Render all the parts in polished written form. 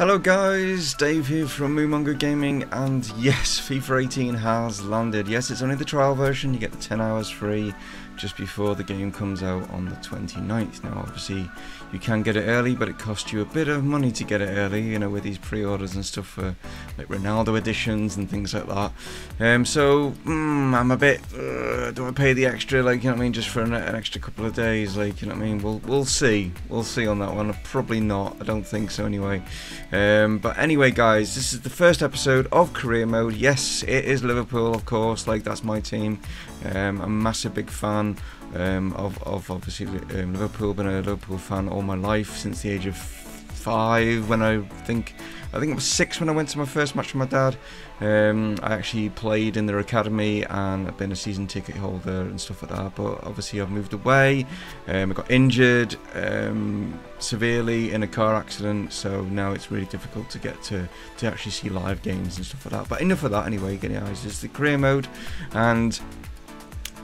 Hello guys, Dave here from Mumongu Gaming, and yes, FIFA 18 has landed. Yes, it's only the trial version. You get the 10 hours free just before the game comes out on the 29th. Now obviously you can get it early, but it costs you a bit of money to get it early, you know, with these pre-orders and stuff for like Ronaldo editions and things like that. I'm a bit, do I pay the extra, like, you know what I mean, just for an extra couple of days, like, you know what I mean? We'll see on that one. Probably not, I don't think so anyway. But anyway guys, this is the first episode of career mode. Yes, it is Liverpool, of course, like that's my team. I'm a massive big fan of obviously Liverpool. Been a Liverpool fan all my life since the age of 5, when I think it was 6 when I went to my first match with my dad. I actually played in their academy and I've been a season ticket holder and stuff like that, but obviously I've moved away. I got injured severely in a car accident, so now it's really difficult to get to actually see live games and stuff like that. But enough of that anyway, guys. It's the career mode, and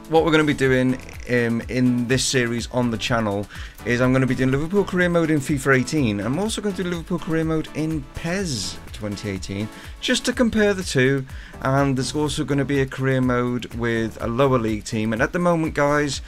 what we're going to be doing in this series on the channel is I'm going to be doing Liverpool career mode in FIFA 18. I'm also going to do Liverpool career mode in PES 2018, just to compare the two. And there's also going to be a career mode with a lower league team, and at the moment guys,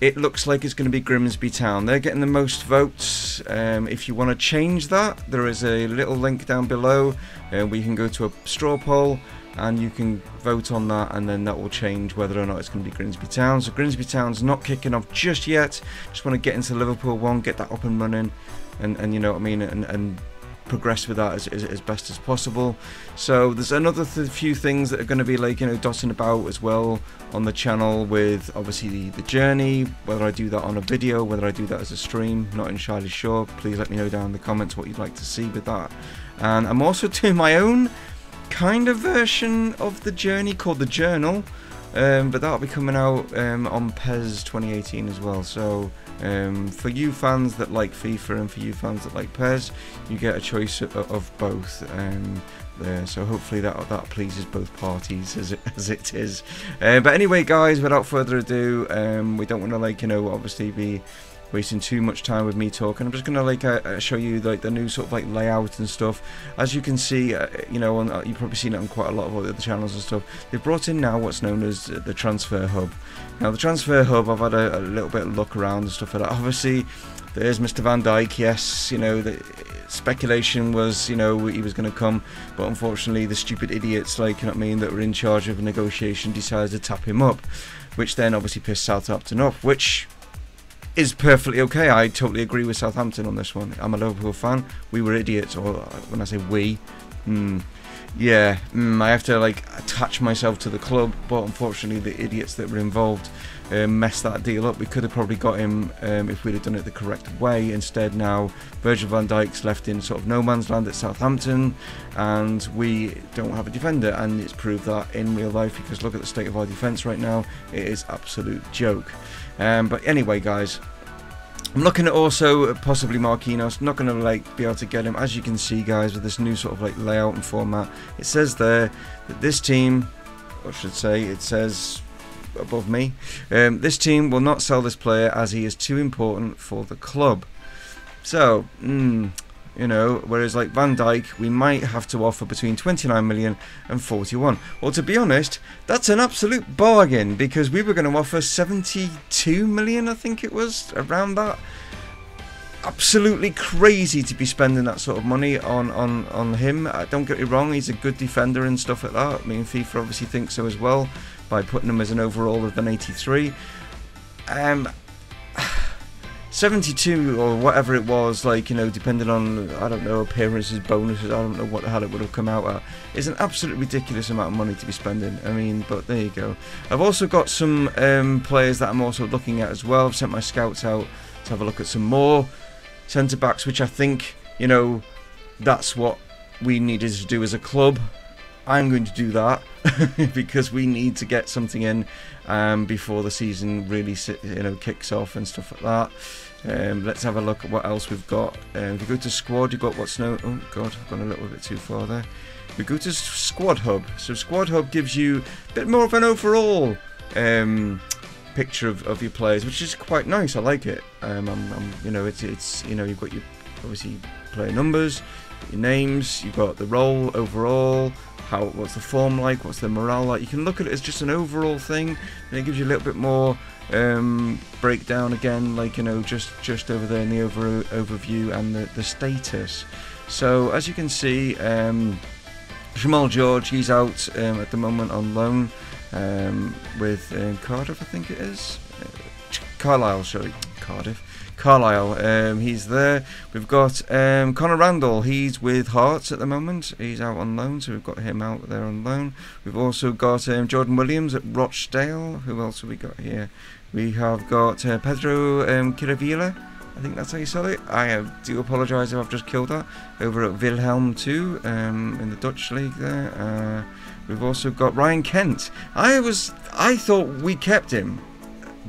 it looks like it's going to be Grimsby Town. They're getting the most votes. If you want to change that, there is a little link down below where you can go to a straw poll and you can vote on that, and then that will change whether or not it's going to be Grimsby Town. So Grimsby Town's not kicking off just yet. Just want to get into Liverpool 1, get that up and running, and you know what I mean, and progress with that as best as possible. So there's another few things that are going to be, like, you know, dotting about as well on the channel, with obviously the journey, whether I do that on a video, whether I do that as a stream, not entirely sure. Please let me know down in the comments what you'd like to see with that. And I'm also doing my own kind of version of the journey called the Journal, but that'll be coming out on PES 2018 as well. So for you fans that like FIFA and for you fans that like PES, you get a choice of both there. So hopefully that pleases both parties as it is. But anyway guys, without further ado, we don't want to, like, you know, obviously be wasting too much time with me talking. I'm just gonna, like, show you, like, the new sort of, like, layout and stuff. As you can see, you know, you've probably seen it on quite a lot of other channels and stuff. They've brought in now what's known as the transfer hub. Now the transfer hub, I've had a little bit of look around and stuff like that. Obviously there's Mr. Van Dijk. Yes, you know, the speculation was, you know, he was going to come, but unfortunately the stupid idiots, like, you know what I mean, that were in charge of the negotiation decided to tap him up, which then obviously pissed Southampton off, which is perfectly okay. I totally agree with Southampton on this one. I'm a Liverpool fan. We were idiots, or when I say we, I have to, like, attach myself to the club, but unfortunately the idiots that were involved messed that deal up. We could have probably got him if we'd have done it the correct way. Instead now Virgil van Dijk's left in sort of no man's land at Southampton, and we don't have a defender, and it's proved that in real life, because look at the state of our defence right now. It is absolute joke. But anyway guys, I'm looking at also possibly Marquinhos. Not going to, like, be able to get him. As you can see guys, with this new sort of, like, layout and format, it says there that this team, or I should say, it says above me, this team will not sell this player as he is too important for the club. So you know, whereas like Van Dijk, we might have to offer between 29 million and 41. Well, to be honest, that's an absolute bargain, because we were going to offer 72 million, I think it was, around that. Absolutely crazy to be spending that sort of money on him. Don't get me wrong, he's a good defender and stuff like that. I mean, FIFA obviously thinks so as well, by putting him as an overall of an 83. 72 or whatever it was, like, you know, depending on, I don't know, appearances, bonuses, I don't know what the hell it would have come out at, is an absolutely ridiculous amount of money to be spending. I mean, but there you go. I've also got some players that I'm also looking at as well. I've sent my scouts out to have a look at some more centre backs, which I think, you know, that's what we needed to do as a club. I'm going to do that because we need to get something in before the season really, you know, kicks off and stuff like that. Let's have a look at what else we've got. If you go to squad, you've got what's known. Oh god, I've gone a little bit too far there. We go to squad hub. So squad hub gives you a bit more of an overall picture of your players, which is quite nice. I like it. You know, it's you know, you've got your obviously player numbers, your names, you've got the role overall, what's the form like, what's the morale like. You can look at it as just an overall thing, and it gives you a little bit more breakdown again, like, you know, just over there in the overview and the status. So as you can see, Jamal George, he's out at the moment on loan with Cardiff, I think it is. Carlisle, sorry, Carlisle. He's there. We've got Conor Randall. He's with Hearts at the moment. He's out on loan, so we've got him out there on loan. We've also got Jordan Williams at Rochdale. Who else have we got here? We have got Pedro Kiravila. I think that's how you sell it. I do apologise if I've just killed that. Over at Wilhelm 2 in the Dutch league there. We've also got Ryan Kent. I thought we kept him,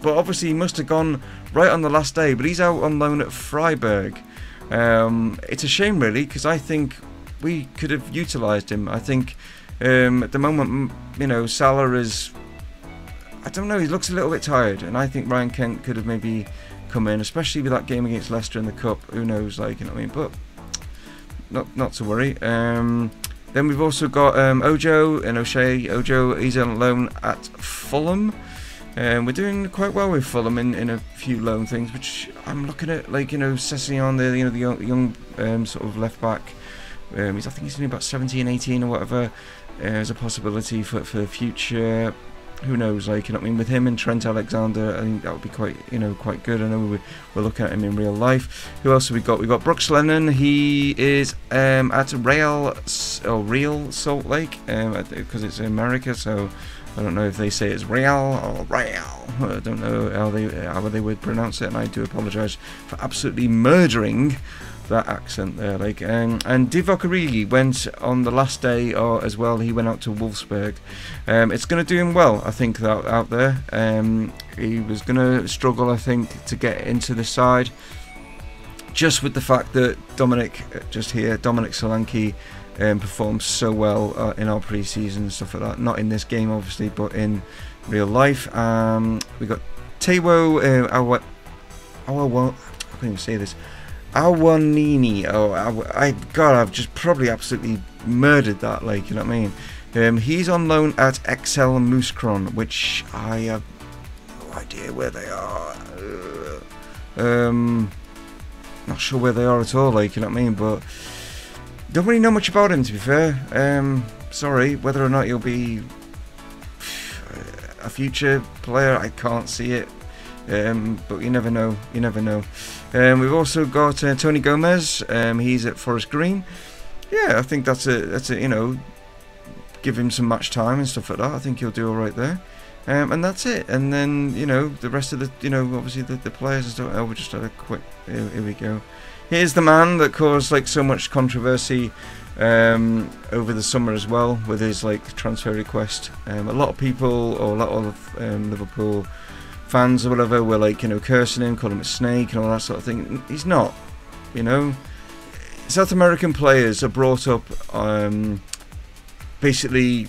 but obviously he must have gone right on the last day. But he's out on loan at Freiburg. It's a shame really, because I think we could have utilised him. I think at the moment, you know, Salah is, I don't know, he looks a little bit tired, and I think Ryan Kent could have maybe come in, especially with that game against Leicester in the Cup. Who knows, like, you know what I mean? But not to worry. Then we've also got Ojo and O'Shea. Ojo, he's on loan at Fulham. We're doing quite well with Fulham in a few loan things, which I'm looking at, like, you know, Session, the young sort of left back. I think he's only about 17, 18 or whatever. As a possibility for the future. Who knows, like, you know what I mean, with him and Trent Alexander, I think that would be quite, you know, quite good. I know we're looking at him in real life. Who else have we got? We've got Brooks Lennon. He is at Real Salt Lake, because it's in America, so I don't know if they say it's Real or Real. I don't know how they would pronounce it, and I do apologise for absolutely murdering that accent there, like, and Divock Origi went on the last day as well. He went out to Wolfsburg. It's going to do him well, I think, that out there. He was going to struggle, I think, to get into the side, just with the fact that Dominic Solanke performed so well in our pre-season and stuff like that. Not in this game, obviously, but in real life. We got Taiwo I can't even say this. Awanini. I've just probably absolutely murdered that, like, you know what I mean? He's on loan at XL Mouscron, which I have no idea where they are. Not sure where they are at all, like, you know what I mean? But don't really know much about him, to be fair. Sorry, whether or not he'll be a future player, I can't see it. But you never know. We've also got Tony Gomez. He's at Forest Green. Yeah, I think that's a you know, give him some match time and stuff like that. I think he'll do all right there. And that's it. And then, you know, the rest of the, you know, obviously the players and stuff. Oh, we just had a quick. Here we go. Here's the man that caused, like, so much controversy over the summer as well with his, like, transfer request. A lot of people, or a lot of Liverpool fans or whatever, were, like, you know, cursing him, calling him a snake and all that sort of thing. He's not, you know. South American players are brought up, basically,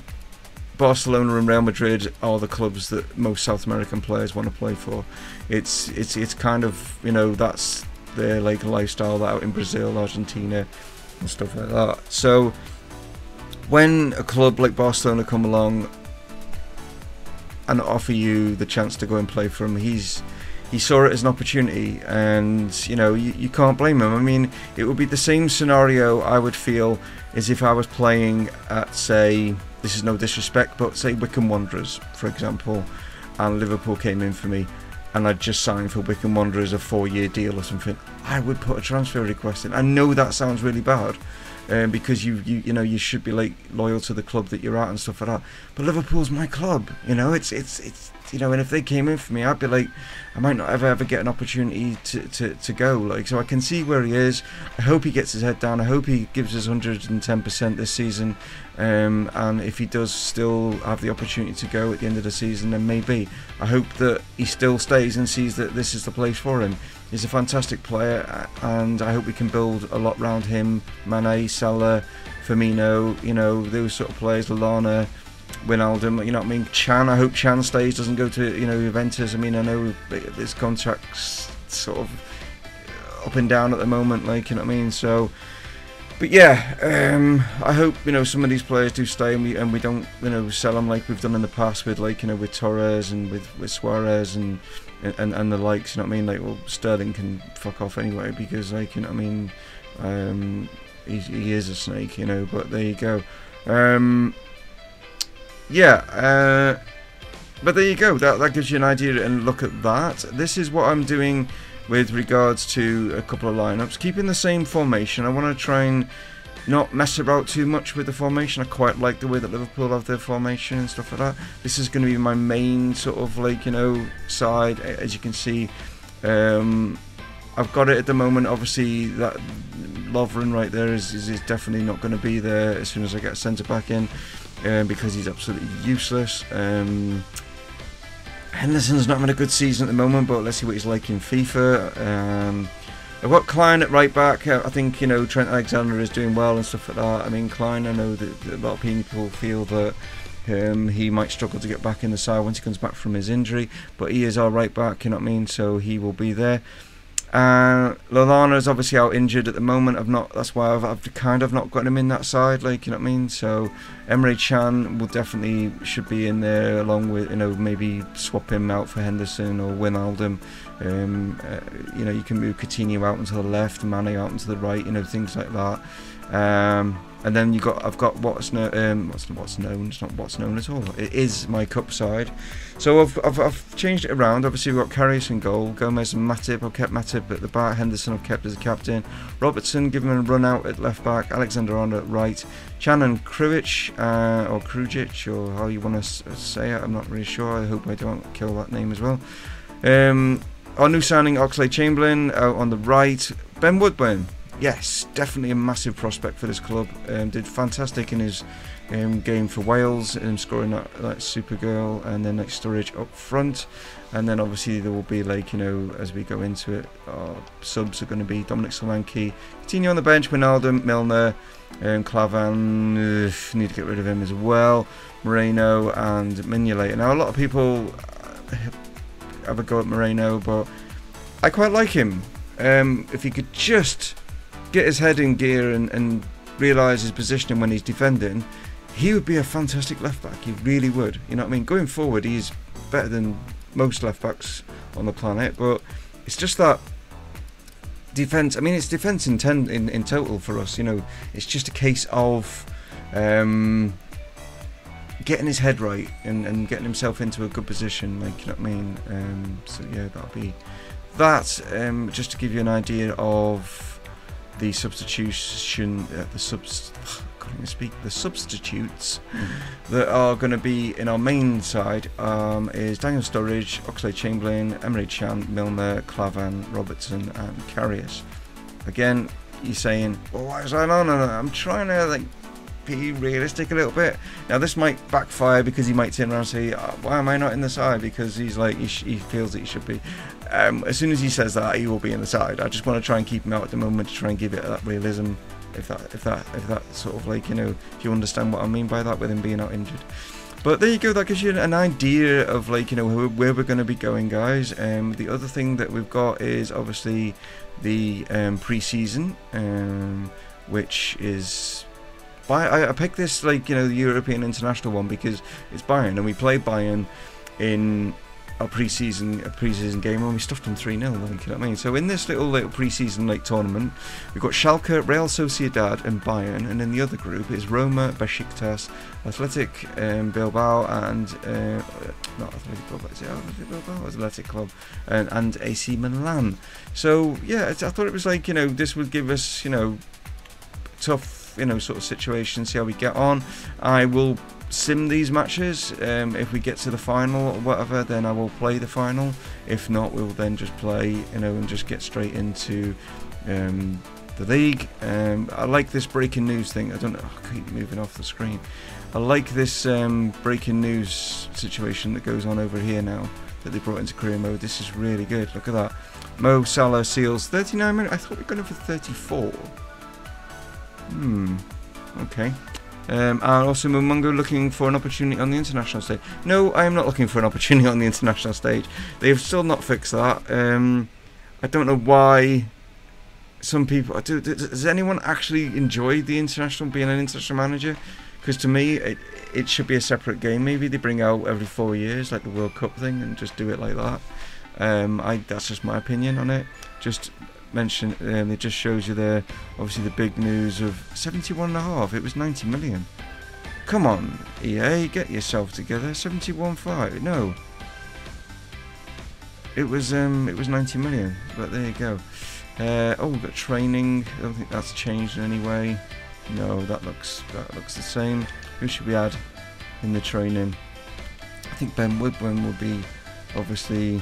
Barcelona and Real Madrid are the clubs that most South American players want to play for. It's kind of, you know, that's their, like, lifestyle, that out in Brazil, Argentina and stuff like that. So when a club like Barcelona come along and offer you the chance to go and play for him, he saw it as an opportunity, and, you know, you can't blame him. I mean, it would be the same scenario I would feel as if I was playing at, say, this is no disrespect, but say Wycombe Wanderers, for example, and Liverpool came in for me, and I'd just signed for Wycombe Wanderers a 4-year deal or something. I would put a transfer request in. I know that sounds really bad, because you know, you should be, like, loyal to the club that you're at and stuff like that. But Liverpool's my club, you know. It's you know, and if they came in for me, I'd be like, I might not ever get an opportunity to go. Like, so I can see where he is. I hope he gets his head down. I hope he gives us 110% this season. And if he does still have the opportunity to go at the end of the season, then maybe. I hope that he still stays and sees that this is the place for him. He's a fantastic player, and I hope we can build a lot around him. Mane, Salah, Firmino, you know, those sort of players, Lallana, Wijnaldum, you know what I mean? Chan, I hope Chan stays, doesn't go to, you know, Juventus. I mean, I know this contract's sort of up and down at the moment, like, you know what I mean? So, but yeah, I hope, you know, some of these players do stay, and we don't, you know, sell them like we've done in the past with, like, you know, with Torres and with Suarez and the likes, you know what I mean? Like, well, Sterling can fuck off anyway, because, like, you know what I mean, he is a snake, you know, but there you go. Yeah, but there you go, that gives you an idea, and look at that. This is what I'm doing with regards to a couple of lineups, keeping the same formation. I want to try and not mess about too much with the formation. I quite like the way that Liverpool have their formation and stuff like that. This is going to be my main sort of, like, you know, side. As you can see, I've got it at the moment. Obviously, that Lovren right there is definitely not going to be there as soon as I get a centre back in, because he's absolutely useless. Henderson's not having a good season at the moment, but let's see what he's like in FIFA. I've got Klein at right back. I think, you know, Trent Alexander is doing well and stuff like that. I mean, Klein, I know that a lot of people feel that he might struggle to get back in the side once he comes back from his injury, but he is our right back, you know what I mean? So he will be there. Lallana is obviously out injured at the moment. That's why I've kind of not got him in that side, like, you know what I mean? So Emre Can will definitely should be in there, along with, you know, maybe swap him out for Henderson or Wijnaldum. You know, you can move Coutinho out into the left, Mane out into the right, you know, things like that. And then I've got what's known. It's not what's known at all. It is my cup side. So I've changed it around. Obviously we've got Karius in goal, Gomez and Matip. I've kept Matip at the back. Henderson I've kept as a captain. Robertson, give him a run out at left back. Alexander-Arnold at right. Chan and Krujic, or Krujic, or how you want to say it. I'm not really sure. I hope I don't kill that name as well. Our new signing, Oxlade-Chamberlain, out on the right. Ben Woodburn. Yes, definitely a massive prospect for this club. Did fantastic in his game for Wales, scoring that super goal, and then Sturridge up front. And then obviously there will be, like, you know, as we go into it, our subs are going to be Dominic Solanke, Coutinho on the bench, Wijnaldum, Milner, Klavan, need to get rid of him as well, Moreno and Mignolet. Now a lot of people have a go at Moreno, but I quite like him. If he could just get his head in gear and realise his positioning when he's defending, he would be a fantastic left back. He really would. You know what I mean? Going forward, he's better than most left backs on the planet. But it's just that defence. I mean, it's defence in total for us. You know, it's just a case of getting his head right and getting himself into a good position. Like, you know what I mean? So yeah, that'll be that. Just to give you an idea of the substitution, the substitutes that are going to be in our main side is Daniel Sturridge, Oxlade-Chamberlain, Emre Can, Milner, Klavan, Robertson, and Karius. Again, you're saying, well, why is that on? I'm trying to, like, be realistic a little bit. Now this might backfire, because he might turn around and say, oh, why am I not in the side? Because he's like, he feels that he should be. As soon as he says that, he will be in the side. I just want to try and keep him out at the moment to try and give it that realism, if that sort of, like, you know, if you understand what I mean by that, with him being out injured. But there you go, that gives you an idea of, like, you know, where we're going to be going, guys. The other thing that we've got is obviously the pre-season, which is, I picked this, like, you know, the European international one, because it's Bayern, and we played Bayern in our pre-season game, and we stuffed them 3-0, like, you know what I mean? So in this little pre-season, like, tournament, we've got Schalke, Real Sociedad and Bayern, and in the other group is Roma, Besiktas, Athletic Bilbao, and not Athletic Bilbao, is it Athletic Bilbao? Athletic Club, and AC Milan. So yeah, I thought it was, like, you know, this would give us, you know, tough, you know, sort of situation, see how we get on. I will sim these matches. If we get to the final or whatever, then I will play the final. If not, we'll then just play, you know, and just get straight into the league. I like this breaking news thing. I don't know, I keep moving off the screen. I like this breaking news situation that goes on over here now that they brought into career mode. This is really good. Look at that. Mo Salah seals 39 minutes. I thought we were going for 34. Okay. And also Mumongu looking for an opportunity on the international stage. No, I am not looking for an opportunity on the international stage. They have still not fixed that. I don't know why some people does anyone actually enjoy the international, being an international manager? Because to me it should be a separate game. Maybe they bring out every 4 years like the World Cup thing and just do it like that. That's just my opinion on it. Just mention it just shows you there obviously the big news of 71.5. It was 90 million. Come on, EA, get yourself together. 71.5. No. It was 90 million, but there you go. Oh, we've got training. I don't think that's changed in any way. No, that looks the same. Who should we add in the training? I think Ben Woodburn will be obviously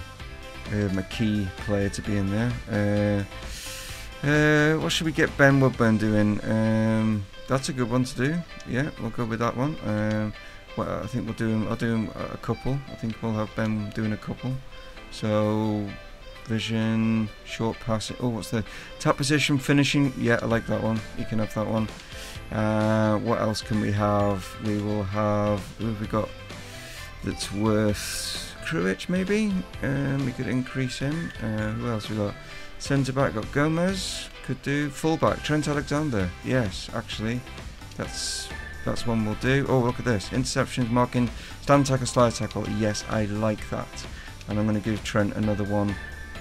a key player to be in there. What should we get Ben Woodburn doing? That's a good one to do. Yeah, we'll go with that one. Well, I think I'll do him a couple. I think we'll have Ben doing a couple. So vision, short passing. Oh, what's the tap position, finishing? Yeah, I like that one. You can have that one. What else can we have? We will have. Who have we got that's worth? Cruich maybe. We could increase him. Who else we got? Centre back got Gomez. Could do full back. Trent Alexander. Yes, actually, that's one we'll do. Oh, look at this. Interceptions, marking, stand tackle, slide tackle. Yes, I like that. And I'm going to give Trent another one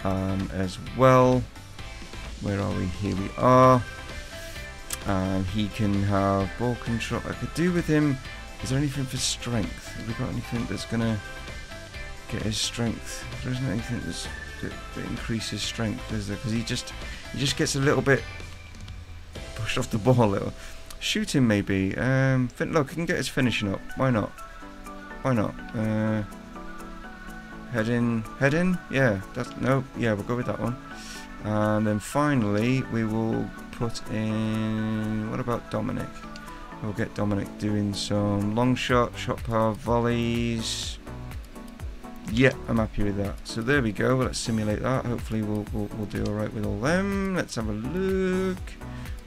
as well. Where are we? Here we are. And he can have ball control. I could do with him. Is there anything for strength? Have we got anything that's going to get his strength? There isn't anything that increases strength, is there? Because he just gets a little bit pushed off the ball a little. Shooting maybe. Look, he can get his finishing up. Why not? Why not? Head in. Yeah, we'll go with that one. And then finally, we will put in. What about Dominic? We'll get Dominic doing some long shot power volleys. Yeah, I'm happy with that. So there we go. Let's simulate that. Hopefully, we'll do all right with all them. Let's have a look.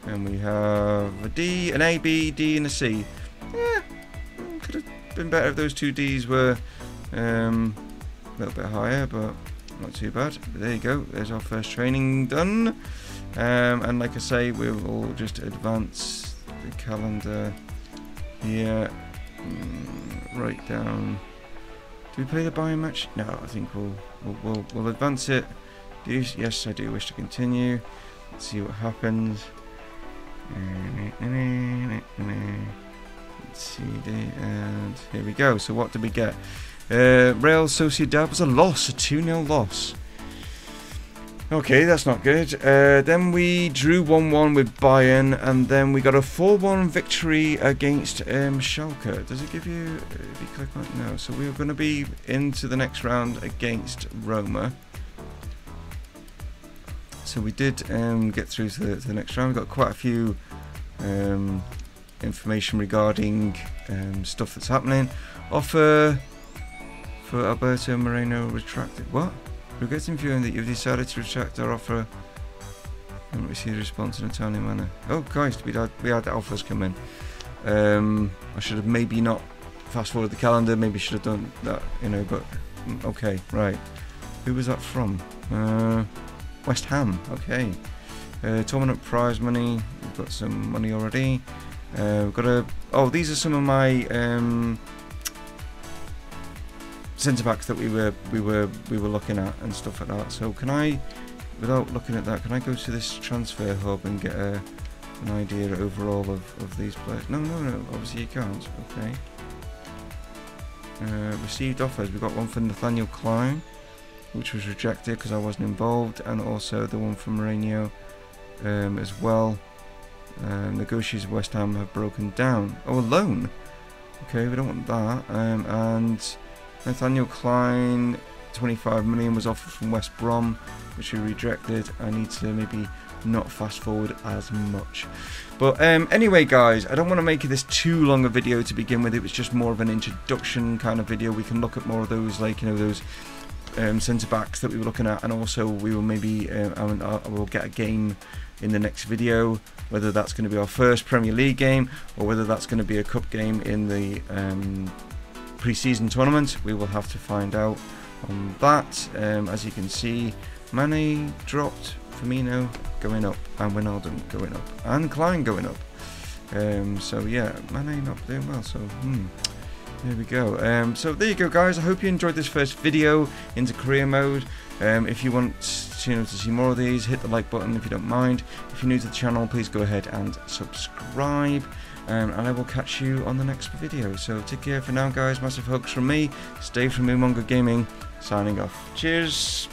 And we have a D, an A, B, D, and a C. Yeah, could have been better if those two Ds were a little bit higher, but not too bad. But there you go. There's our first training done. And like I say, we will just advance the calendar here. Right down. Do we play the Bayern match? No, I think we'll advance it. Yes, I do wish to continue. Let's see what happens. Let's see, and here we go. So what did we get? Real Sociedad was a loss, a 2-0 loss. Okay, that's not good. Then we drew 1-1 with Bayern, and then we got a 4-1 victory against Schalke. Does it give you, if you click on it? No. So we're going to be into the next round against Roma. So we did get through to the next round. We got quite a few information regarding stuff that's happening. Offer for Alberto Moreno retracted. What? Regretting viewing that you've decided to retract our offer and receive a response in a timely manner. Oh Christ, we had offers come in. I should have maybe not fast forward the calendar. Maybe should have done that, you know. But okay, right. Who was that from? West Ham. Okay. Tournament prize money. We've got some money already. We've got a. Oh, these are some of my centre backs that we were looking at and stuff like that. So can I, without looking at that, can I go to this transfer hub and get an idea overall of these players? No, obviously you can't. Okay. Received offers. We got one for Nathaniel Klein, which was rejected because I wasn't involved, and also the one from Mourinho as well. Negotiations with West Ham have broken down. Oh, a loan. Okay, we don't want that. And Nathaniel Klein, 25 million was offered from West Brom, which we rejected. I need to maybe not fast forward as much. But anyway, guys, I don't want to make this too long a video to begin with. It was just more of an introduction kind of video. We can look at more of those, like, you know, those centre backs that we were looking at, and also we will maybe we'll get a game in the next video, whether that's going to be our first Premier League game or whether that's going to be a cup game in the pre-season tournament. We will have to find out on that. As you can see, Mane dropped Firmino going up, and Wijnaldum going up, and Klein going up. So yeah, Mane not doing well, so there we go. So there you go, guys. I hope you enjoyed this first video into career mode. If you want to see more of these, hit the like button if you don't mind. If you're new to the channel, please go ahead and subscribe. And I will catch you on the next video. So take care for now, guys. Massive hugs from me. Stay from Mumongu Gaming. Signing off. Cheers.